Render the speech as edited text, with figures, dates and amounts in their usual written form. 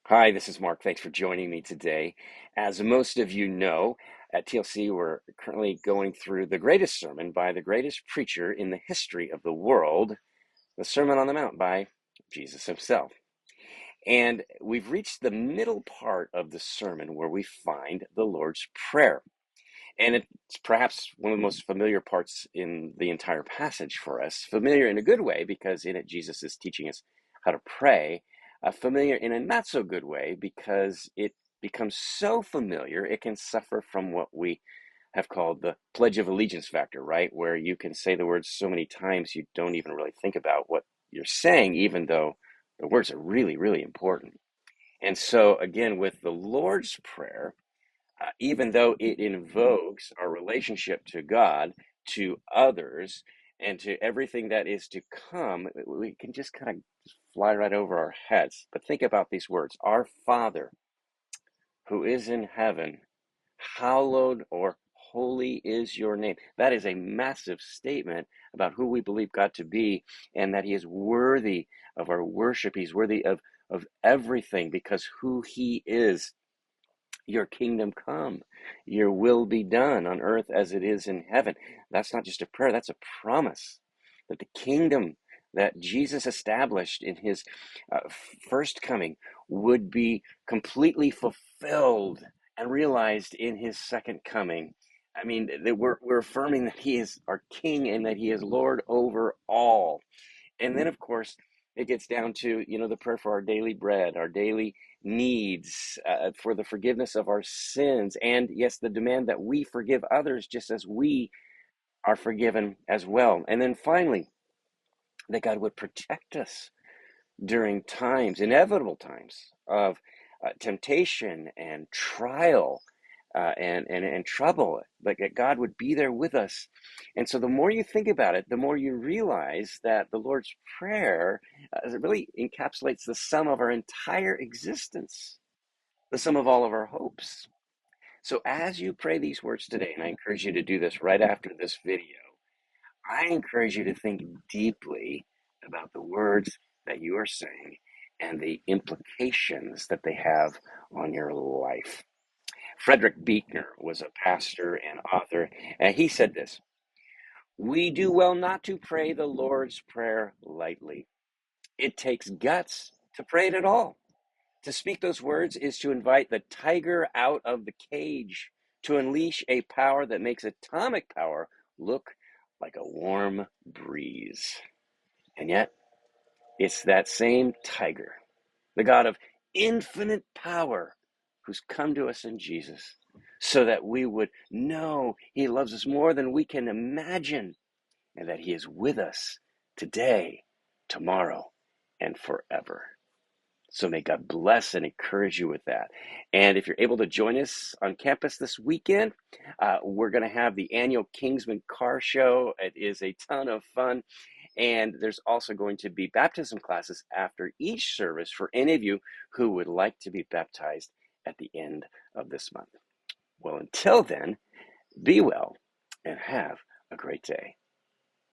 Hi, this is Mark. Thanks for joining me today. As most of you know, at TLC, we're currently going through the greatest sermon by the greatest preacher in the history of the world, the Sermon on the Mount by Jesus himself. And we've reached the middle part of the sermon where we find the Lord's Prayer. And it's perhaps one of the most familiar parts in the entire passage for us. Familiar in a good way, because in it, Jesus is teaching us how to pray. Familiar in a not so good way, because it becomes so familiar, it can suffer from what we have called the Pledge of Allegiance factor, right? Where you can say the words so many times you don't even really think about what you're saying, even though the words are really, really important. And so, again, with the Lord's Prayer, even though it invokes our relationship to God, to others, and to everything that is to come, we can just kind of fly right over our heads. But think about these words: Our Father who is in heaven, hallowed or holy is your name. That is a massive statement about who we believe God to be, and that he is worthy of our worship. He's worthy of everything because who he is. Your kingdom come, your will be done on earth as it is in heaven. That's not just a prayer, that's a promise that the kingdom that Jesus established in his first coming would be completely fulfilled and realized in his second coming. I mean, that we're affirming that he is our king and that he is Lord over all. And then, of course, it gets down to, the prayer for our daily bread, our daily needs, for the forgiveness of our sins. And yes, the demand that we forgive others just as we are forgiven as well. And then finally, that God would protect us during times, inevitable times of temptation and trial, and trouble, but that God would be there with us. And so the more you think about it, the more you realize that the Lord's Prayer it really encapsulates the sum of our entire existence, the sum of all of our hopes. So as you pray these words today, and I encourage you to do this right after this video, I encourage you to think deeply about the words that you are saying and the implications that they have on your life. Frederick Buechner was a pastor and author, and he said this: We do well not to pray the Lord's Prayer lightly. It takes guts to pray it at all. To speak those words is to invite the tiger out of the cage, to unleash a power that makes atomic power look like a warm breeze. And yet, it's that same tiger, the God of infinite power, who's come to us in Jesus so that we would know he loves us more than we can imagine and that he is with us today, tomorrow, and forever. So may God bless and encourage you with that. And if you're able to join us on campus this weekend, we're going to have the annual Kingsman Car Show. It is a ton of fun. And there's also going to be baptism classes after each service for any of you who would like to be baptized at the end of this month. Well, until then, be well and have a great day.